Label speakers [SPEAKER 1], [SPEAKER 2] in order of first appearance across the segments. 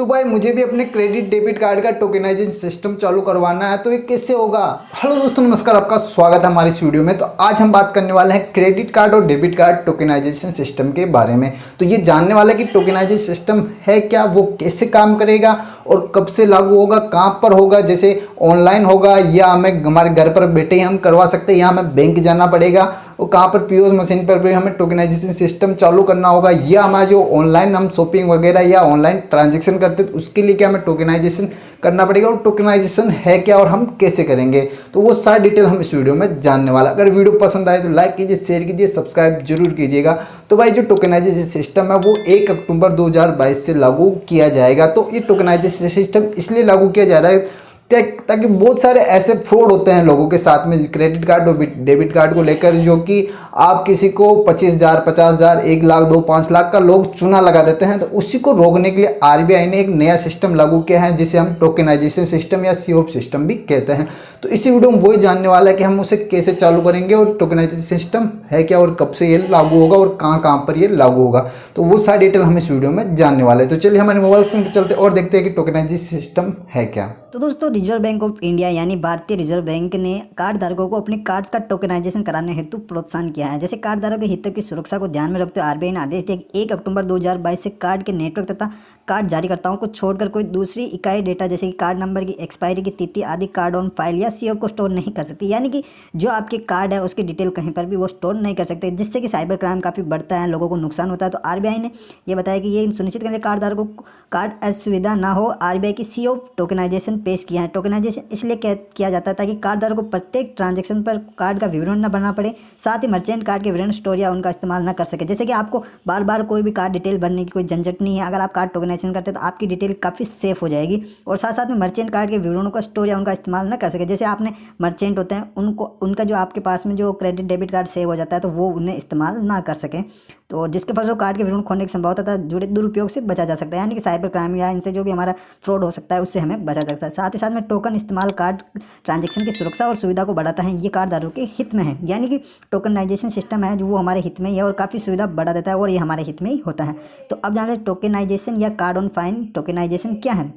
[SPEAKER 1] तो भाई मुझे भी अपने क्रेडिट डेबिट कार्ड का टोकेनाइजेशन सिस्टम चालू करवाना है, तो ये कैसे होगा। हेलो दोस्तों, नमस्कार, आपका स्वागत है हमारी इस वीडियो में। तो आज हम बात करने वाले हैं क्रेडिट कार्ड और डेबिट कार्ड टोकेनाइजेशन सिस्टम के बारे में। तो ये जानने वाला है कि टोकेनाइजेशन सिस्टम है क्या, वो कैसे काम करेगा और कब से लागू होगा, कहाँ पर होगा, जैसे ऑनलाइन होगा या हमें हमारे घर पर बैठे ही हम करवा सकते हैं या हमें बैंक जाना पड़ेगा, और कहाँ पर पीओएस मशीन पर भी हमें टोकेनाइजेशन सिस्टम चालू करना होगा, या हमारा जो ऑनलाइन हम शॉपिंग वगैरह या ऑनलाइन ट्रांजैक्शन करते हैं उसके लिए क्या हमें टोकेनाइजेशन करना पड़ेगा, और टोकेनाइजेशन है क्या और हम कैसे करेंगे। तो वो सारी डिटेल हम इस वीडियो में जानने वाला। अगर वीडियो पसंद आए तो लाइक कीजिए, शेयर कीजिए, सब्सक्राइब जरूर कीजिएगा। तो भाई जो टोकेनाइजेशन सिस्टम है वो 1 अक्टूबर 2022 से लागू किया जाएगा। तो ये टोकेनाइजेशन सिस्टम इसलिए लागू किया जा रहा है ताकि बहुत सारे ऐसे फ्रॉड होते हैं लोगों के साथ में क्रेडिट कार्ड और डेबिट कार्ड को लेकर, जो कि आप किसी को 25,000, 50,000, 1 लाख, 2, 5 लाख का लोग चूना लगा देते हैं। तो उसी को रोकने के लिए आरबीआई ने एक नया सिस्टम लागू किया है जिसे हम टोकेनाइजेशन सिस्टम या सीओप सिस्टम भी कहते हैं। तो इसी वीडियो में वही जानने वाला है कि हम उसे कैसे चालू करेंगे और टोकेनाइजेशन सिस्टम है क्या और कब से ये लागू होगा और कहाँ कहाँ पर ये लागू होगा। तो वो सारी डिटेल हम इस वीडियो में जानने वाले हैं। तो चलिए हमारे मोबाइल स्क्रीन पर चलते और देखते हैं कि टोकेनाइजेशन सिस्टम है क्या।
[SPEAKER 2] तो दोस्तों, रिजर्व बैंक ऑफ इंडिया यानी भारतीय रिजर्व बैंक ने कार्ड धारकों को अपने कार्ड्स का टोकेनाइजेशन कराने हेतु प्रोत्साहन किया है। जैसे कार्ड धारकों के हितों की सुरक्षा को ध्यान में रखते हुए आरबीआई ने आदेश दिया कि 1 अक्टूबर 2022 से कार्ड के नेटवर्क तथा कार्ड जारीकर्ताओं को छोड़कर कोई दूसरी इकाई डेटा जैसे कि कार्ड नंबर की एक्सपायरी की तिथि आदि कार्ड ऑन फाइल या सीओ को स्टोर नहीं कर सकती। यानी कि जो आपके कार्ड है उसकी डिटेल कहीं पर भी वो स्टोर नहीं कर सकते, जिससे कि साइबर क्राइम काफ़ी बढ़ता है, लोगों को नुकसान होता है। तो आरबीआई ने यह बताया कि ये सुनिश्चित करने कार्ड धारकों को कार्ड असुविधा ना हो, आरबीआई की सीओ टोकेनाइजेशन पेश किया है। टोकेनाइजेशन इसलिए किया जाता है ताकि कार्ड धारकों को प्रत्येक ट्रांजैक्शन पर कार्ड का विवरण न भरना पड़े, साथ ही मर्चेंट कार्ड के विवरण स्टोर या उनका इस्तेमाल न कर सके। जैसे कि आपको बार बार कोई भी कार्ड डिटेल भरने की कोई झंझट नहीं है। अगर आप कार्ड टोकेनाइजेशन करते हैं तो आपकी डिटेल काफ़ी सेफ हो जाएगी, और साथ साथ में मर्चेंट कार्ड के विवरणों का स्टोर या उनका इस्तेमाल न कर सके। जैसे आपने मर्चेंट होते हैं उनको उनका जो आपके पास में जो क्रेडिट डेबिट कार्ड सेव हो जाता है तो वो उन्हें इस्तेमाल ना कर सकें, तो जिसके फलस्वरूप कार्ड के विवरण खोने की संभावना तथा जुड़े दुरुपयोग से बचा जा सकता है। यानी कि साइबर क्राइम या इनसे जो भी हमारा फ्रॉड हो सकता है उससे हमें बचा जा सकता है। साथ ही साथ में टोकन इस्तेमाल कार्ड ट्रांजैक्शन की सुरक्षा और सुविधा को बढ़ाता है। ये कार्ड धारकों के हित में है, यानी कि टोकनाइजेशन सिस्टम है जो वो हमारे हित में ही है और काफ़ी सुविधा बढ़ा देता है, और ये हमारे हित में ही होता है। तो अब जानते हैं टोकेनाइजेशन या कार्ड ऑन फाइल टोकेनाइजेशन क्या है।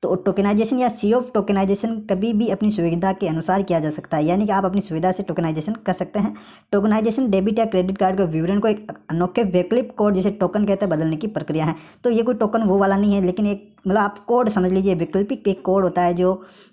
[SPEAKER 2] तो टोकेनाइजेशन या सीओ टोकेनाइजेशन कभी भी अपनी सुविधा के अनुसार किया जा सकता है, यानी कि आप अपनी सुविधा से टोकेनाइजेशन कर सकते हैं। टोकेनाइजेशन डेबिट या क्रेडिट कार्ड के विवरण को एक अनोखे वैकल्पिक कोड जिसे टोकन कहते हैं बदलने की प्रक्रिया है। तो ये कोई टोकन वो वाला नहीं है, लेकिन एक मतलब आप कोड समझ लीजिए, वैकल्पिक एक कोड होता है जो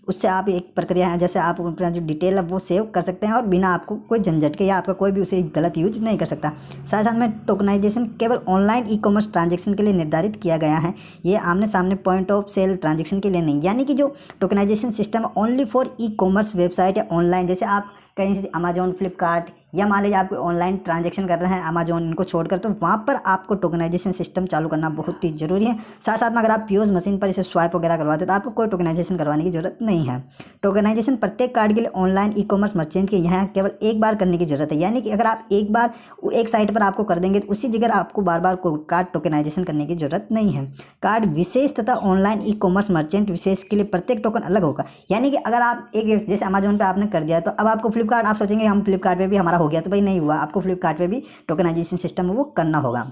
[SPEAKER 2] उससे आप एक प्रक्रिया है जैसे आप अपना जो डिटेल है वो सेव कर सकते हैं और बिना आपको कोई झंझट के या आपका कोई भी उसे गलत यूज नहीं कर सकता। साथ साथ में टोकनाइजेशन केवल ऑनलाइन ई कॉमर्स ट्रांजेक्शन के लिए निर्धारित किया गया है, ये आमने सामने पॉइंट ऑफ सेल ट्रांजेक्शन के लिए नहीं। यानी कि जो tokenization system only for e commerce website या ऑनलाइन, जैसे आप कहीं से अमेजोन, फ्लिपकार्ट या मान लीजिए आप ऑनलाइन ट्रांजैक्शन कर रहे हैं अमेजोन इनको छोड़कर, तो वहाँ पर आपको टोकनाइजेशन सिस्टम चालू करना बहुत ही ज़रूरी है। साथ साथ में अगर आप पीओएस मशीन पर इसे स्वाइप वगैरह करवाते हैं तो आपको कोई टोकनाइजेशन करवाने की जरूरत नहीं है। टोकनाइजेशन प्रत्येक कार्ड के लिए ऑनलाइन ई कॉमर्स मर्चेंट के यहाँ केवल एक बार करने की जरूरत है। यानी कि अगर आप एक बार एक साइट पर आपको कर देंगे तो उसी जगह आपको बार बार कार्ड टोकनाइजेशन करने की जरूरत नहीं है। कार्ड विशेष तथा ऑनलाइन ई कॉमर्स मर्चेंट विशेष के लिए प्रत्येक टोकन अलग होगा। यानी कि अगर आप एक जैसे अमेजोन पर आपने कर दिया तो अब आपको फ्लिपकार्ट, आप सोचेंगे हम फ्लिपकार्ट पे भी हमारा हो गया, तो भाई नहीं हुआ, आपको फ्लिपकार्ट पे भी टोकनाइजेशन सिस्टम वो करना होगा।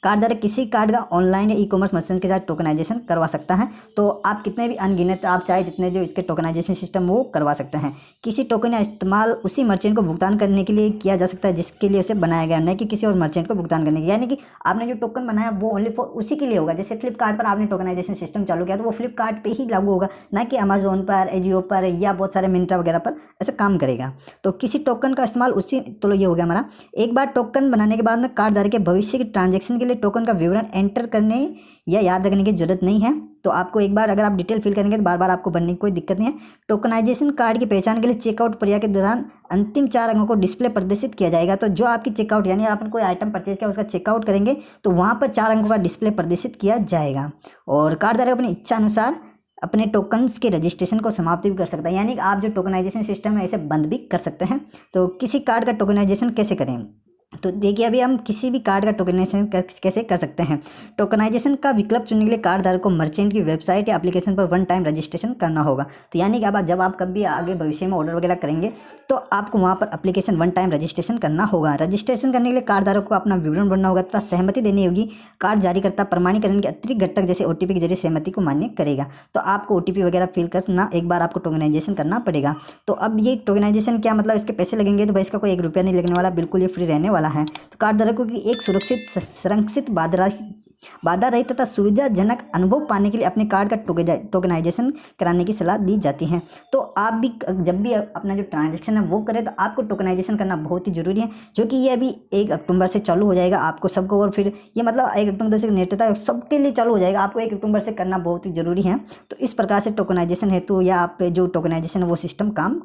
[SPEAKER 2] कार्ड धारक किसी कार्ड का ऑनलाइन या ई कॉमर्स मर्चेंट के साथ टोकनाइजेशन करवा सकता है। तो आप कितने भी अनगिनत आप चाहे जितने जो इसके टोकनाइजेशन सिस्टम वो करवा सकते हैं। किसी टोकन या इस्तेमाल उसी मर्चेंट को भुगतान करने के लिए किया जा सकता है जिसके लिए उसे बनाया गया, न कि किसी और मर्चेंट को भुगतान करने के। यानी कि आपने जो टोकन बनाया वो ओनली फॉर उसी के लिए होगा। जैसे फ्लिपकार्ट पर आपने टोकनाइजेशन सिस्टम चालू किया तो वो फ्लिपकार्ट पर ही लागू होगा, ना कि अमेजोन पर, एजियो पर या बहुत सारे मिंत्रा वगैरह पर ऐसा काम करेगा। तो किसी टोकन का इस्तेमाल उसी, तो ये हो गया हमारा। एक बार टोकन बनाने के बाद में कार्ड धारक के भविष्य के ट्रांजेक्शन के लिए टोकन का विवरण एंटर करने या याद रखने की जरूरत नहीं है। तो आपको एक बार अगर आप डिटेल फिल करेंगे तो बार बार आपको भरने की कोई दिक्कत नहीं है। टोकनाइजेशन कार्ड की पहचान के लिए चेकआउट प्रक्रिया के दौरान अंतिम 4 अंकों को डिस्प्ले प्रदर्शित किया जाएगा। तो जो आपकी चेकआउट यानी आपने कोई आइटम परचेज किया उसका चेकआउट करेंगे तो वहाँ पर 4 अंकों का डिस्प्ले प्रदर्शित किया जाएगा, और कार्ड धारक अपनी इच्छा अनुसार अपने टोकन्स के रजिस्ट्रेशन को समाप्त भी कर सकता है। यानी कि आप जो टोकनाइजेशन सिस्टम है इसे बंद भी कर सकते हैं। तो किसी कार्ड का टोकनाइजेशन कैसे करें। तो देखिए अभी हम किसी भी कार्ड का टोकनाइजेशन कैसे कर सकते हैं। टोकनाइजेशन का विकल्प चुनने के लिए कार्ड धारक को मर्चेंट की वेबसाइट या एप्लीकेशन पर वन टाइम रजिस्ट्रेशन करना होगा। तो यानी कि अब जब आप कभी आगे भविष्य में ऑर्डर वगैरह करेंगे तो आपको वहाँ पर एप्लीकेशन वन टाइम रजिस्ट्रेशन करना होगा। रजिस्ट्रेशन करने के लिए कार्ड धारक को अपना विवरण भरना होगा तथा सहमति देनी होगी। कार्ड जारीकर्ता प्रमाणीकरण के अतिरिक्त घटक जैसे ओटीपी के जरिए सहमति को मान्य करेगा। तो आपको ओटीपी वगैरह फिल करना एक बार आपको टोकनाइजेशन करना पड़ेगा। तो अब ये टोकनाइजेशन क्या मतलब इसके पैसे लगेंगे, तो भाई इसका कोई ₹1 नहीं लगने वाला, बिल्कुल ये फ्री रहने वाला है। तो कार्ड धारकों की एक सुरक्षित, संरक्षित, बाधा रहित तथा सुविधाजनक अनुभव पाने के लिए अपने कार्ड का टोकनाइजेशन कराने की सलाह दी जाती है। तो आप भी जब भी अपना जो ट्रांजैक्शन है वो करें तो आपको टोकनाइजेशन करना बहुत ही जरूरी है, जो कि ये अभी 1 अक्टूबर से चालू हो जाएगा आपको सबको। और फिर ये मतलब 1 अक्टूबर से नेतृत्व सबके लिए चालू हो जाएगा, आपको 1 अक्टूबर से करना बहुत ही जरूरी है। तो इस प्रकार से टोकनाइजेशन हेतु या आप जो टोकनाइजेशन वो सिस्टम काम